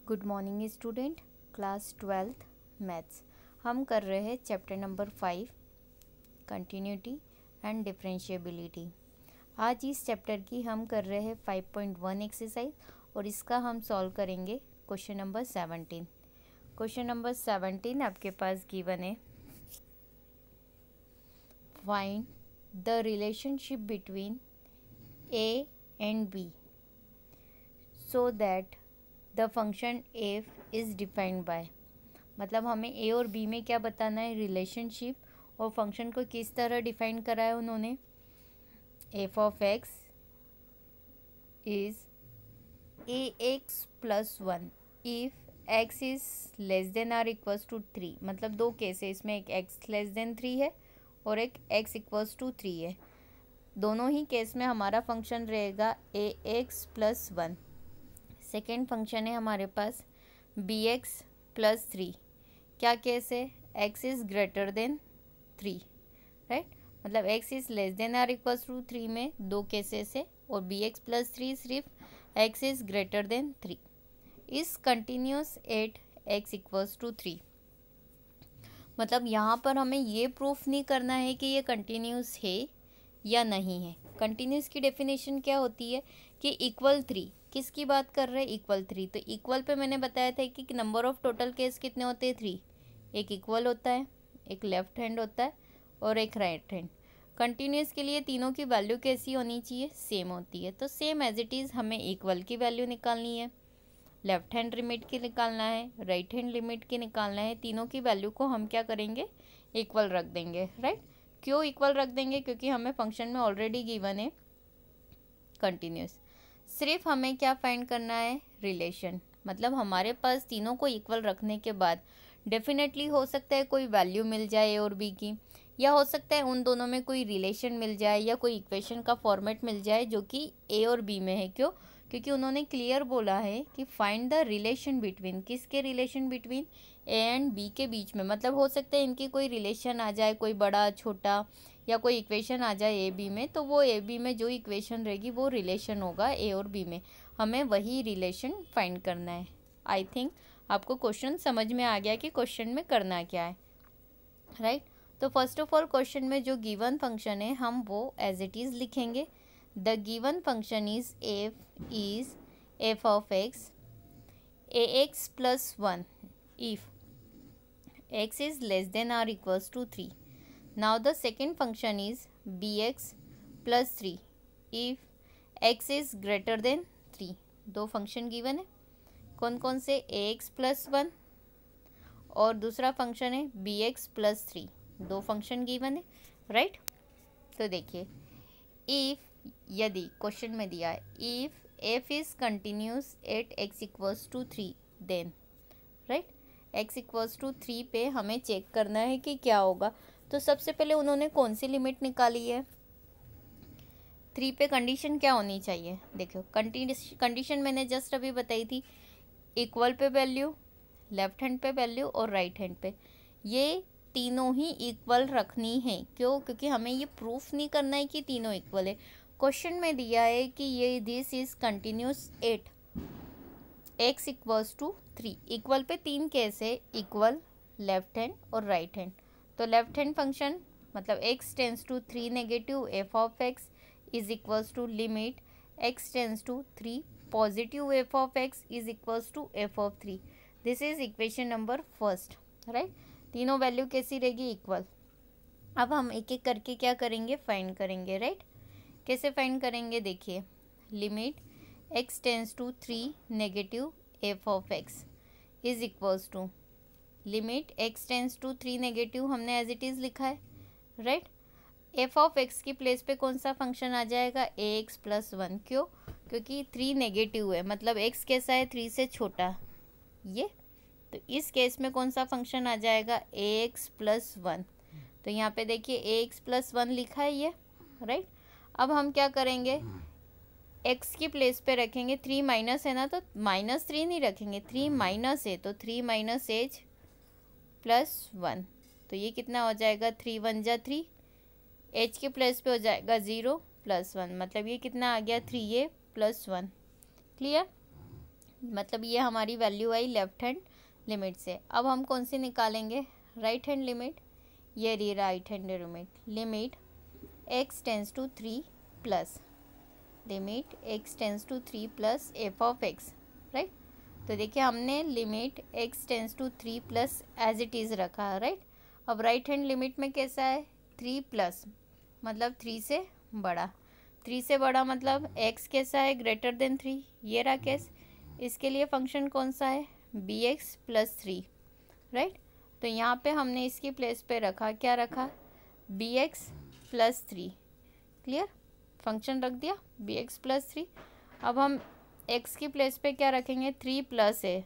Good morning student, class 12th maths. हम कर रहे हैं chapter number 5 continuity and differentiability. आज इस चैप्टर की हम कर रहे हैं 5.1 एक्सरसाइज और इसका हम सॉल्व करेंगे क्वेश्चन नंबर 17। क्वेश्चन नंबर 17 आपके पास गिवन है, find the relationship between a and b so that the function f is defined by. मतलब हमें ए और बी में क्या बताना है, रिलेशनशिप, और फंक्शन को किस तरह डिफाइन करा है उन्होंने। F of x is a x plus 1 if x is less than or equals to 3। मतलब दो केस है इसमें, एक एक्स लेस देन 3 है और एक एक्स इक्वल्स टू 3 है। दोनों ही केस में हमारा फंक्शन रहेगा ए एक्स प्लस 1। सेकेंड फंक्शन है हमारे पास बी एक्स प्लस 3। क्या केस है, X is greater than 3, right. मतलब X is less than or equals to 3 में दो केसेस है, और बी एक्स प्लस 3 सिर्फ x is greater than 3 is continuous at x equals to 3। मतलब यहाँ पर हमें ये प्रूफ नहीं करना है कि ये कंटिन्यूस है या नहीं है। कंटिन्यूस की डेफिनेशन क्या होती है कि इक्वल 3। किसकी बात कर रहे हैं, इक्वल 3। तो इक्वल पे मैंने बताया था कि नंबर ऑफ टोटल केस कितने होते हैं, 3। एक इक्वल होता है, एक लेफ्ट हैंड होता है और एक राइट हैंड। कंटिन्यूस के लिए तीनों की वैल्यू कैसी होनी चाहिए, सेम होती है। तो सेम एज इट इज़ हमें इक्वल की वैल्यू निकालनी है, लेफ्ट हैंड लिमिट की निकालना है, राइट हैंड लिमिट की निकालना है। तीनों की वैल्यू को हम क्या करेंगे, इक्वल रख देंगे, राइट। क्यों इक्वल रख देंगे, क्योंकि हमें फंक्शन में ऑलरेडी गिवन है कंटिन्यूस। सिर्फ हमें क्या फाइंड करना है, रिलेशन। मतलब हमारे पास तीनों को इक्वल रखने के बाद डेफिनेटली हो सकता है कोई वैल्यू मिल जाए ए और बी की, या हो सकता है उन दोनों में कोई रिलेशन मिल जाए या कोई इक्वेशन का फॉर्मेट मिल जाए जो कि ए और बी में है। क्यों, क्योंकि उन्होंने क्लियर बोला है कि फाइंड द रिलेशन बिटवीन, किसके relation, between a and b के बीच में। मतलब हो सकता है इनकी कोई रिलेशन आ जाए, कोई बड़ा छोटा, या कोई इक्वेशन आ जाए ए बी में, तो वो ए बी में जो इक्वेशन रहेगी वो रिलेशन होगा ए और बी में। हमें वही रिलेशन फाइंड करना है। आई थिंक आपको क्वेश्चन समझ में आ गया कि क्वेश्चन में करना क्या है, राइट। तो फर्स्ट ऑफ ऑल क्वेश्चन में जो गिवन फंक्शन है हम वो एज इट इज़ लिखेंगे। The given function is f of x a x plus 1 if x is less than or equals to 3। Now the second function is bx plus 3 if x is greater than 3। दो function given है, कौन कौन से, ax plus 1 और दूसरा function है bx plus 3। दो function given है, राइट। तो देखिए, इफ, यदि क्वेश्चन में दिया है if f is continuous at x equals to 3 then, right. x equals to 3 पे हमें चेक करना है कि क्या होगा। तो सबसे पहले उन्होंने कौन सी लिमिट निकाली है, 3 पे कंडीशन क्या होनी चाहिए। देखो कंडीशन मैंने जस्ट अभी बताई थी, equal pay value, left hand पे वैल्यू और राइट हैंड पे। ये तीनों ही इक्वल रखनी है। क्यों, क्योंकि हमें ये प्रूफ नहीं करना है कि तीनों इक्वल है। क्वेश्चन में दिया है कि ये this is continuous at x equals to 3। Equal पे 3 केस है, इक्वल, लेफ्ट हैंड और राइट हैंड। तो लेफ्ट हैंड फंक्शन मतलब x tends to 3 negative f of x is equals to limit x tends to 3 positive f of x is equals to f of 3। This is equation number first, right. तीनों value कैसी रहेगी, equal. अब हम एक एक करके क्या करेंगे, फाइंड करेंगे, राइट। कैसे फाइंड करेंगे, देखिए, limit x tends to 3 negative f of x is equals to limit x tends to 3 negative, हमने एज इट इज़ लिखा है, राइट। एफ ऑफ एक्स की प्लेस पे कौन सा फंक्शन आ जाएगा, ए एक्स प्लस 1। क्यों, क्योंकि 3 नेगेटिव है, मतलब x कैसा है, 3 से छोटा, ये। तो इस केस में कौन सा फंक्शन आ जाएगा, ए एक्स प्लस 1। तो यहाँ पे देखिए ए एक्स प्लस 1 लिखा है ये, राइट। अब हम क्या करेंगे, x की प्लेस पे रखेंगे, 3 माइनस है ना, तो -3 नहीं रखेंगे, 3 माइनस है तो 3 माइनस एज प्लस 1। तो ये कितना हो जाएगा, 3 1 जा 3, h के प्लेस पे हो जाएगा 0 प्लस 1। मतलब ये कितना आ गया, 3a प्लस 1। क्लियर। मतलब ये हमारी value I left hand limit से। अब हम कौन सी निकालेंगे, राइट हैंड लिमिट। ये रही right hand limit, limit x tends to 3 plus limit x tends to 3 plus f of x, right. तो देखिए हमने limit x tends to 3 plus as it is रखा, राइट। अब राइट हैंड लिमिट में कैसा है, 3 प्लस मतलब 3 से बड़ा, 3 से बड़ा मतलब x कैसा है, ग्रेटर देन 3, ये रहा केस। इसके लिए फंक्शन कौन सा है, bx प्लस 3, राइट। तो यहाँ पे हमने इसकी प्लेस पे रखा, क्या रखा, bx प्लस 3, क्लियर, फंक्शन रख दिया bx प्लस 3। अब हम x की प्लेस पे क्या रखेंगे, 3 प्लस a,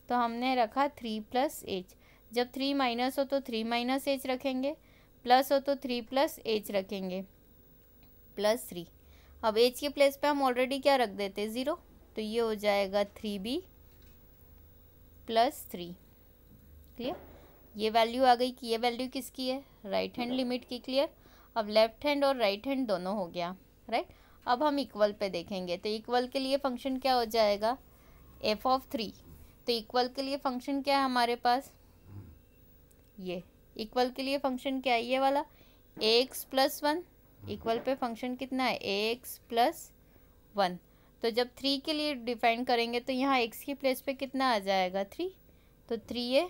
तो हमने रखा 3 प्लस h। जब 3 माइनस हो तो 3 माइनस h रखेंगे, प्लस हो तो 3 प्लस h रखेंगे, प्लस 3। अब h की प्लेस पे हम ऑलरेडी क्या रख देते, 0, तो ये हो जाएगा 3b प्लस 3, क्लियर। ये वैल्यू आ गई कि ये वैल्यू किसकी है, राइट हैंड लिमिट की, क्लियर। अब लेफ्ट हैंड और राइट हैंड दोनों हो गया, राइट। अब हम इक्वल पे देखेंगे, तो इक्वल के लिए फंक्शन क्या हो जाएगा, एफ ऑफ 3। तो इक्वल के लिए फंक्शन क्या है हमारे पास, ये इक्वल के लिए फंक्शन क्या है, ये वाला ax plus 1। Equal pay function कितना है, ax प्लस 1। तो जब 3 के लिए डिफाइन करेंगे तो यहाँ x की प्लेस पे कितना आ जाएगा, 3, तो 3a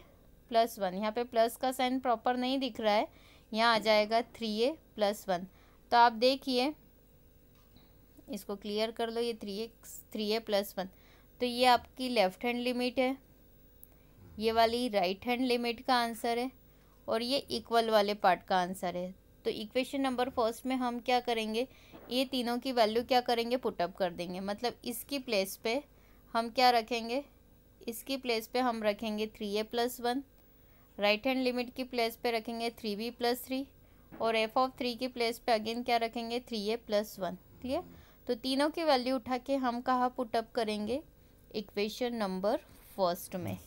प्लस 1। यहाँ पे प्लस का साइन प्रॉपर नहीं दिख रहा है, यहाँ आ जाएगा 3a प्लस 1। तो आप देखिए, इसको क्लियर कर लो, ये 3a प्लस 1। तो ये आपकी लेफ्ट हैंड लिमिट है, ये वाली राइट हैंड लिमिट का आंसर है, और ये इक्वल वाले पार्ट का आंसर है। तो इक्वेशन नंबर फर्स्ट में हम क्या करेंगे, ये तीनों की वैल्यू क्या करेंगे, पुटअप कर देंगे। मतलब इसकी प्लेस पे हम क्या रखेंगे, इसकी प्लेस पे हम रखेंगे 3a plus 1, right hand limit की प्लेस पे रखेंगे 3b प्लस 3, और एफ ऑफ 3 की प्लेस पे अगेन क्या रखेंगे, 3a प्लस 1, क्लियर। तो तीनों की वैल्यू उठा के हम कहाँ पुटअप करेंगे, इक्वेशन नंबर फर्स्ट में।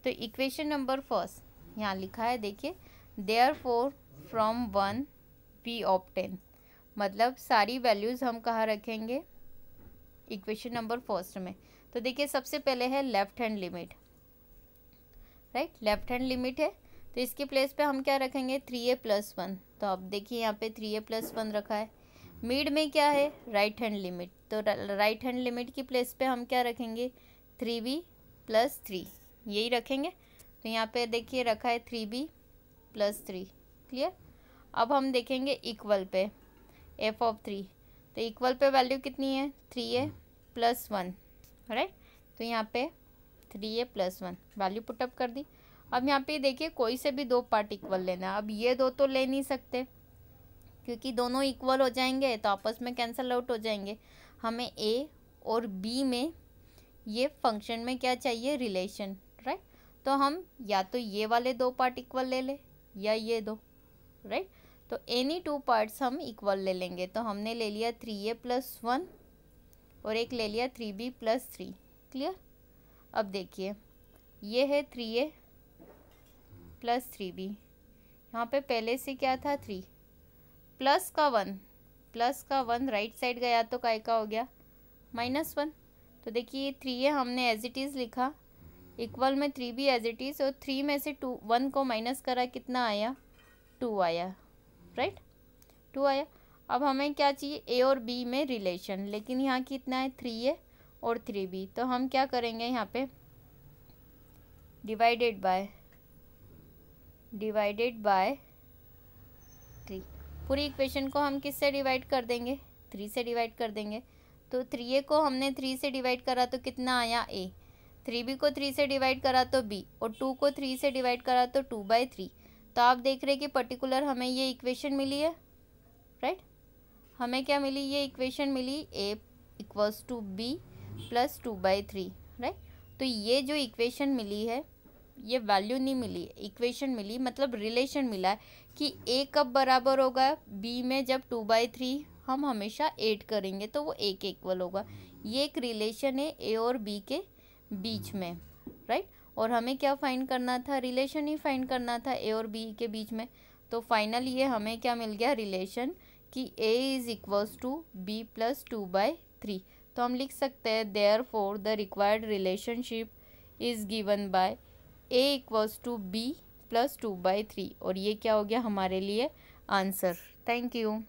तो इक्वेशन नंबर फर्स्ट यहाँ लिखा है, देखिए, देयरफॉर फ्रॉम 1 वी ऑब्टेन, मतलब सारी वैल्यूज़ हम कहाँ रखेंगे, इक्वेशन नंबर फर्स्ट में। तो देखिए सबसे पहले है left hand limit, right, left hand limit है, तो इसकी प्लेस पे हम क्या रखेंगे, 3a प्लस 1। तो अब देखिए यहाँ पे 3a प्लस 1 रखा है। मिड में क्या है, राइट हैंड लिमिट, तो राइट हैंड लिमिट की प्लेस पे हम क्या रखेंगे, 3b प्लस 3, यही रखेंगे। तो यहाँ पे देखिए रखा है 3b प्लस 3, क्लियर। अब हम देखेंगे इक्वल पे, एफ ऑफ 3, तो इक्वल पे वैल्यू कितनी है, 3a प्लस 1, राइट। तो यहाँ पे 3a प्लस 1 वैल्यू पुटअप कर दी। अब यहाँ पे देखिए कोई से भी दो पार्ट इक्वल लेना है। अब ये दो तो ले नहीं सकते क्योंकि दोनों इक्वल हो जाएंगे तो आपस में कैंसिल आउट हो जाएंगे। हमें a और b में ये फंक्शन में क्या चाहिए, रिलेशन, राइट। तो हम या तो ये वाले दो पार्ट इक्वल ले ले या ये दो, राइट। तो एनी टू पार्ट्स हम इक्वल ले लेंगे। तो हमने ले लिया 3a प्लस 1 और एक ले लिया 3b प्लस 3, क्लियर। अब देखिए ये है 3a प्लस 3b, यहाँ पे पहले से क्या था 3 प्लस का 1 राइट साइड गया तो काय का हो गया, -1। तो देखिए 3a हमने एज इट इज़ लिखा, इक्वल में 3b एज इट इज़, और 3 में से 1 को माइनस करा, कितना आया, 2 आया, राइट, 2 आया। अब हमें क्या चाहिए, a और b में रिलेशन, लेकिन यहाँ कितना है 3a और 3b। तो हम क्या करेंगे, यहाँ पे डिवाइडेड बाय 3, पूरी इक्वेशन को हम किससे डिवाइड कर देंगे, 3 से डिवाइड कर देंगे। तो 3a को हमने 3 से डिवाइड करा तो कितना आया, a, 3b को 3 से डिवाइड करा तो b, और 2 को 3 से डिवाइड करा तो 2/3। तो आप देख रहे हैं कि पर्टिकुलर हमें ये इक्वेशन मिली है, राइट। हमें क्या मिली, ये इक्वेशन मिली, a equals to b plus 2/3, right. तो ये जो इक्वेशन मिली है, ये वैल्यू नहीं मिली, इक्वेशन मिली, मतलब रिलेशन मिला है कि a कब बराबर होगा b में, जब 2/3 हम हमेशा 8 करेंगे तो वो a के इक्वल होगा। ये एक रिलेशन है a और b के बीच में, राइट। और हमें क्या फाइंड करना था, रिलेशन ही फाइंड करना था a और b के बीच में। तो फाइनली ये हमें क्या मिल गया, रिलेशन कि a is equals to b plus 2/3। तो हम लिख सकते हैं therefore the required relationship is given by a equals to b plus 2/3, और ये क्या हो गया हमारे लिए आंसर। Thank you.